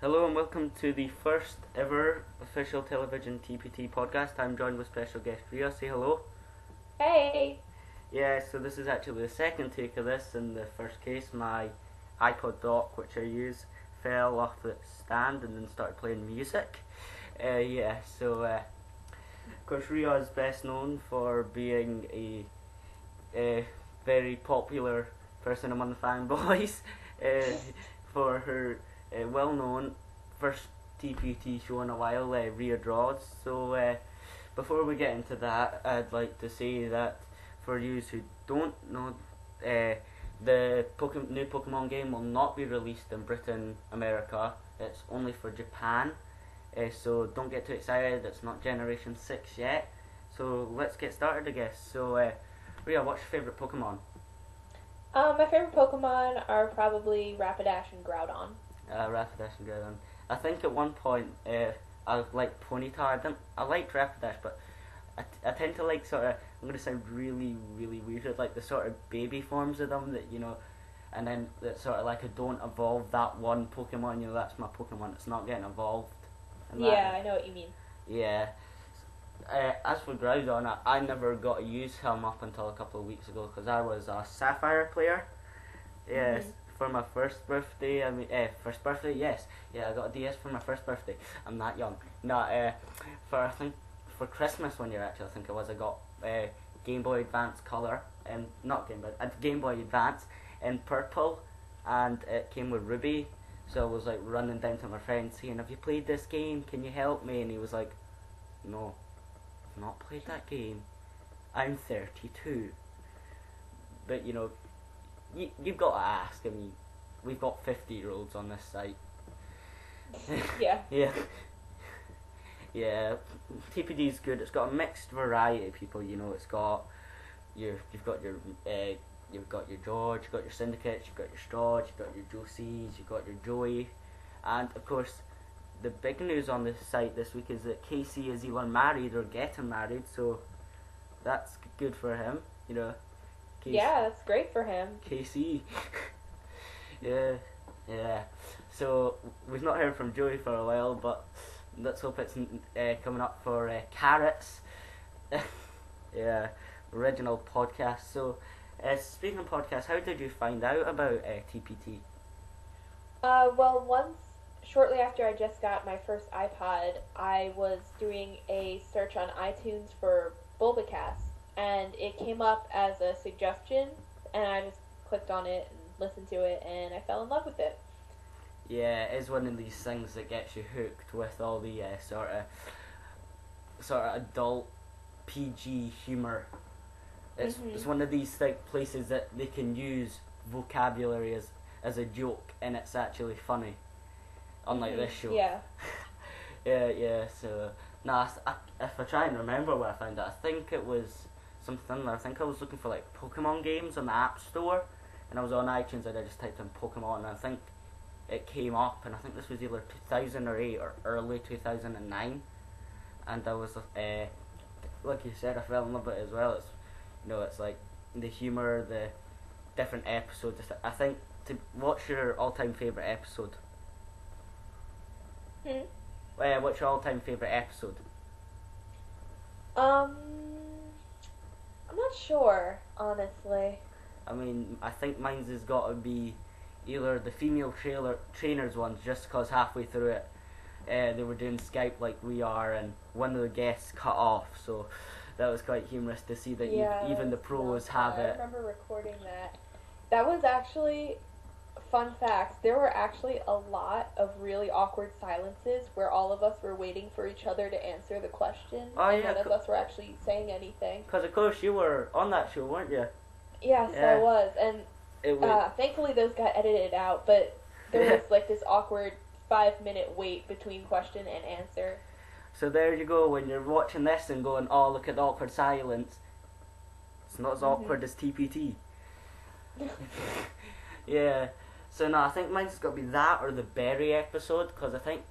Hello and welcome to the first ever official television TPT podcast. I'm joined with special guest Ria. Say hello. Hey! Yeah, so this is actually the second take of this. In the first case, my iPod dock, which I use, fell off its stand and then started playing music. Of course, Ria is best known for being a very popular person among the fanboys for her well-known first TPT show in a while, Ria Draws. So before we get into that, I'd like to say that for you who don't know, the new Pokemon game will not be released in Britain, America. It's only for Japan. So don't get too excited. It's not Generation 6 yet. So let's get started, I guess. So Ria, what's your favourite Pokemon? My favorite Pokemon are probably Rapidash and Groudon. Rapidash and Groudon. I think at one point I liked Ponyta. I liked Rapidash, but I tend to like sort of, I'm going to sound really, really weird, like the sort of baby forms of them that, and then that sort of like I don't evolve that one Pokemon, that's my Pokemon, it's not getting evolved. Yeah, I know what you mean. Yeah. As for Groudon, I never got to use him up until a couple of weeks ago because I was a Sapphire player. Yes. Mm-hmm. For my first birthday, yes. Yeah, I got a DS for my first birthday. I'm that young. No, for Christmas one year, actually, I think it was, I got Game Boy Advance Color, and not Game Boy, Game Boy Advance in purple, and it came with Ruby, so I was like running down to my friend saying, have you played this game? Can you help me? And he was like, no, I've not played that game. I'm 32. But, you've got to ask. I mean, we've got 50-year-olds on this site. Yeah. Yeah. Yeah. TPD is good. It's got a mixed variety of people. It's got you've got your George, you've got your Syndicates, you've got your Stodge, you've got your Josies, you've got your Joey, and of course, the big news on the site this week is that Casey is either married or getting married. So that's good for him. Casey. Yeah, that's great for him. Casey. Yeah. So we've not heard from Joey for a while, but let's hope it's coming up for Carrots. Yeah, original podcast. So, speaking of podcasts, how did you find out about TPT? Well, shortly after I just got my first iPod, I was doing a search on iTunes for Vodcast, and it came up as a suggestion, and I just clicked on it and listened to it, and I fell in love with it. Yeah, it is one of these things that gets you hooked with all the sort of adult PG humour. It's one of these places that they can use vocabulary as a joke, and it's actually funny. Unlike this show. Yeah. Yeah. So, if I try and remember where I found it, I think it was something. I think I was looking for like Pokemon games on the App Store, and I was on iTunes and I just typed in Pokemon, and I think it came up, and I think this was either 2008 or early 2009, and I was like you said, I fell in love with it as well. It's it's like the humour, the different episodes. I think what's your all-time favourite episode? What's your all-time favourite episode? I'm not sure, honestly. I mean, I think mine's has got to be either the female trainers ones, just because halfway through it they were doing Skype like we are, and one of the guests cut off, so that was quite humorous to see that even the pros have it. I remember recording that. That was actually, fun fact, there were actually a lot of really awkward silences where all of us were waiting for each other to answer the question, and none of us were actually saying anything. Because of course you were on that show, weren't you? Yes, I was, and thankfully those got edited out, but there was like this awkward 5-minute wait between question and answer. So there you go, when you're watching this and going, oh, look at the awkward silence, it's not as awkward as TPT. Yeah. So I think mine's got to be that or the Berry episode, because I think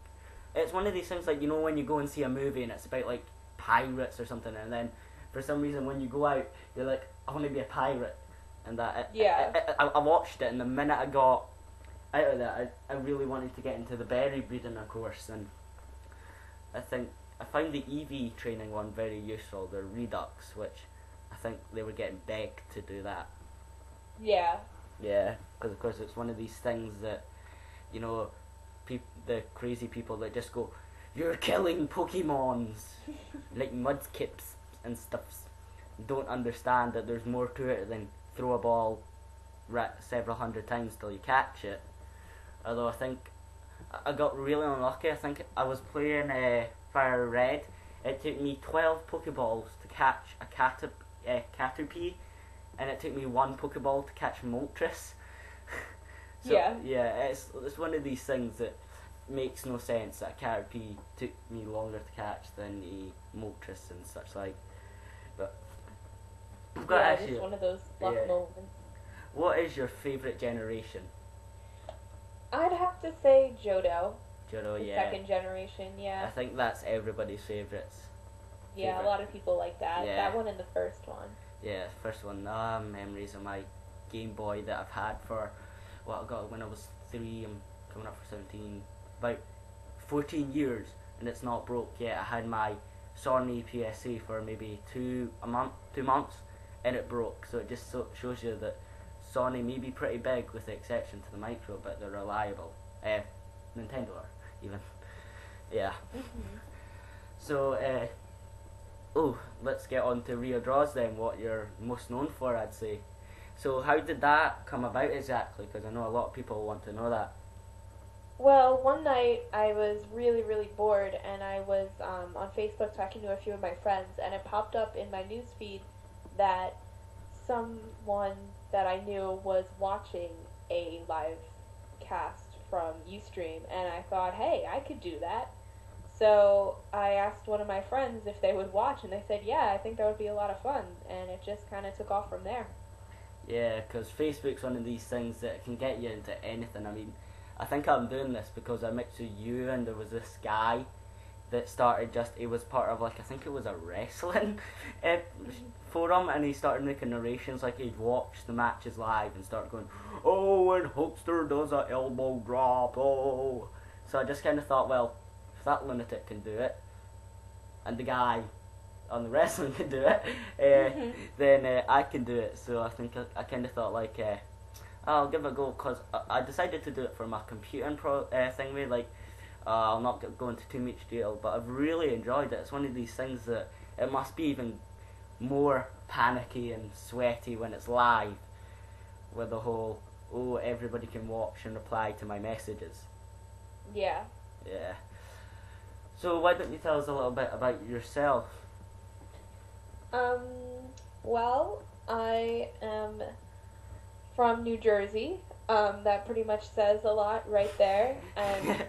it's one of these things like, when you go and see a movie and it's about like pirates or something, and then for some reason when you go out you're like, I want to be a pirate, and that I watched it, and the minute I got out of that, I really wanted to get into the berry breeding, of course, and I think I found the EV training one very useful, the Redux, which I think they were getting begged to do that. Yeah. Yeah, because of course it's one of these things that, you know, the crazy people that just go, "You're killing Pokemons," like Mudkips and stuffs, don't understand that there's more to it than throw a ball several hundred times till you catch it. Although I think I got really unlucky. I think I was playing Fire Red. It took me 12 Pokeballs to catch a Caterpie, and it took me 1 Pokeball to catch Moltres. So, yeah, it's one of these things that makes no sense that a Caterpie took me longer to catch than a Moltres and such like. But I've got to ask you, it's one of those luck moments. What is your favourite generation? I'd have to say Johto. Johto, yeah. Second generation, yeah. I think that's everybody's favourites. Yeah, a lot of people like that. Yeah. That one and the first one. Yeah, first one. Memories of my Game Boy that I've had for, I got when I was 3, I'm coming up for 17, about 14 years, and it's not broke yet. I had my Sony PSA for maybe 2 months, and it broke. So it just shows you that Sony may be pretty big, with the exception to the Micro, but they're reliable. Nintendo are, even. Yeah. Mm-hmm. So, let's get on to Rio Draws then, what you're most known for, I'd say. So how did that come about exactly? Because I know a lot of people want to know that. Well, one night I was really, really bored, and I was on Facebook talking to a few of my friends, and it popped up in my newsfeed that someone that I knew was watching a live cast from Ustream, and I thought, hey, I could do that. So I asked one of my friends if they would watch, and they said, yeah, I think that would be a lot of fun, and it just kind of took off from there. Yeah, because Facebook's one of these things that can get you into anything. I mean, I think I'm doing this because I mixed with you, and there was this guy that started he was part of, I think it was a wrestling forum, and he started making narrations, like he'd watch the matches live and start going, "Oh, and Hulkster does a elbow drop, oh." So I just kind of thought, well, if that lunatic can do it, and the guy on the wrestling can do it, then I can do it. So I think I kind of thought, I'll give it a go, because I decided to do it for my computing thing way, I'll not go into too much detail, but I've really enjoyed it. It's one of these things that it must be even more panicky and sweaty when it's live, with the whole, everybody can watch and reply to my messages. Yeah. Yeah. So why don't you tell us a little bit about yourself? Well, I am from New Jersey. That pretty much says a lot right there. And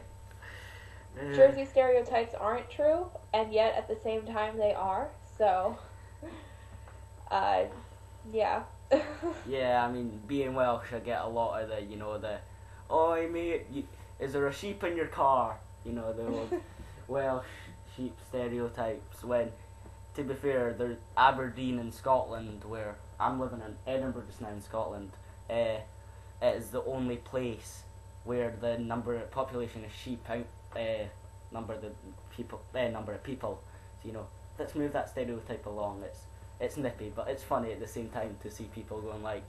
Jersey stereotypes aren't true, and yet at the same time they are. So, yeah. Yeah, I mean, being Welsh, I get a lot of "Oi mate, is there a sheep in your car?" The old Welsh sheep stereotypes, when, to be fair, there's Aberdeen in Scotland, where I'm living in Edinburgh just now in Scotland, it is the only place where the population of sheep number of people. So, let's move that stereotype along. It's nippy, but it's funny at the same time to see people going like,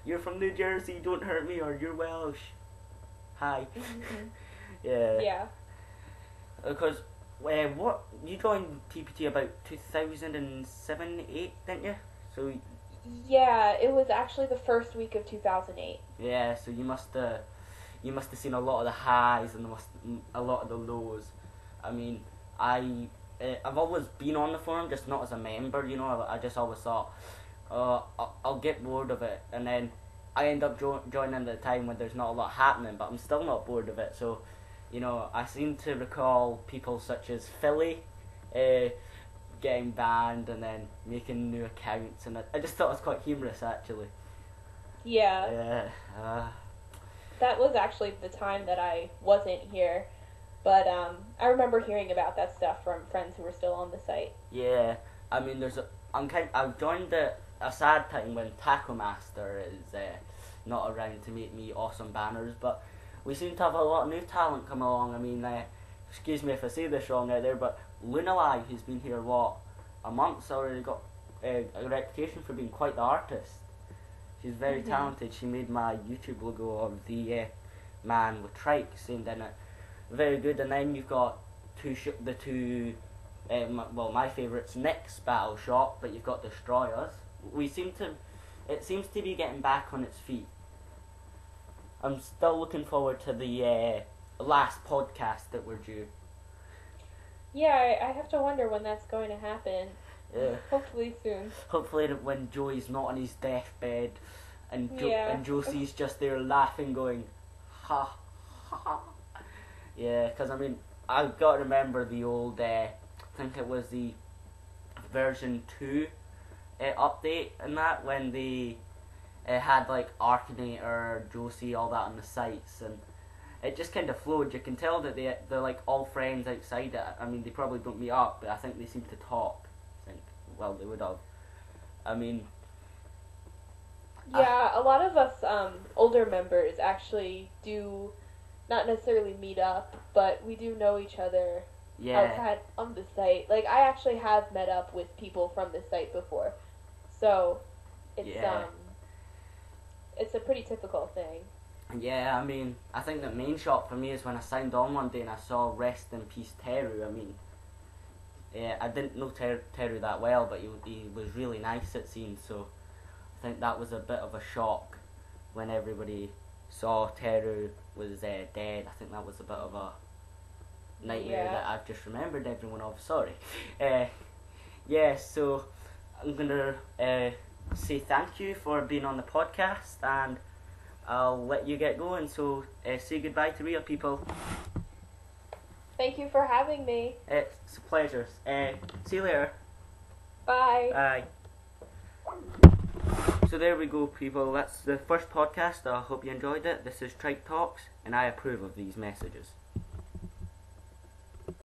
"You're from New Jersey, don't hurt me," or "You're Welsh, hi." Mm-hmm. Yeah. Yeah. Because what you joined TPT about 2007-8, didn't you? So. Yeah, it was actually the first week of 2008. Yeah, so you must have seen a lot of the highs and a lot of the lows. I mean, I've always been on the forum, just not as a member. I just always thought, I'll get bored of it, and then I end up joining at a time when there's not a lot happening, but I'm still not bored of it. So, I seem to recall people such as Philly getting banned and then making new accounts, and I just thought it was quite humorous, actually. Yeah. Yeah. That was actually the time that I wasn't here, but I remember hearing about that stuff from friends who were still on the site. Yeah, I mean, I've joined a sad time when Taco Master is not around to make me awesome banners, but we seem to have a lot of new talent come along. I mean, excuse me if I say this wrong out there, but Lunalai, who's been here, a month's already got a reputation for being quite the artist. She's very talented. She made my YouTube logo of the man with trikes aimed in it. Very good. And then you've got the two, my favourite's Nick's Battle Shot, but you've got Destroyers. It seems to be getting back on its feet. I'm still looking forward to the last podcast that we're due. Yeah, I have to wonder when that's going to happen. Hopefully soon. Hopefully when Joey's not on his deathbed and and Josie's just there laughing, going, ha, ha, ha. Yeah, because I mean, I've got to remember the old, I think it was the version 2 update and that, when they had like Arkanator, Josie, all that on the sites, and it just kind of flowed. You can tell that they're like all friends outside it. I mean, they probably don't meet up, but I think they seem to talk. Well, they would have. I mean... Yeah, a lot of us older members actually do not necessarily meet up, but we do know each other outside on the site. Like, I actually have met up with people from the site before. So, it's a pretty typical thing. Yeah, I mean, I think the main shock for me is when I signed on one day and I saw Rest in Peace Teru. I mean... Yeah, I didn't know Teru that well, but he was really nice, it seemed, so I think that was a bit of a shock when everybody saw Teru was dead. I think that was a bit of a nightmare that I've just remembered everyone of, sorry. So I'm going to say thank you for being on the podcast, and I'll let you get going, so say goodbye to real people. Thank you for having me. It's a pleasure. See you later. Bye. Bye. So there we go, people. That's the first podcast. I hope you enjoyed it. This is Trike Talks, and I approve of these messages.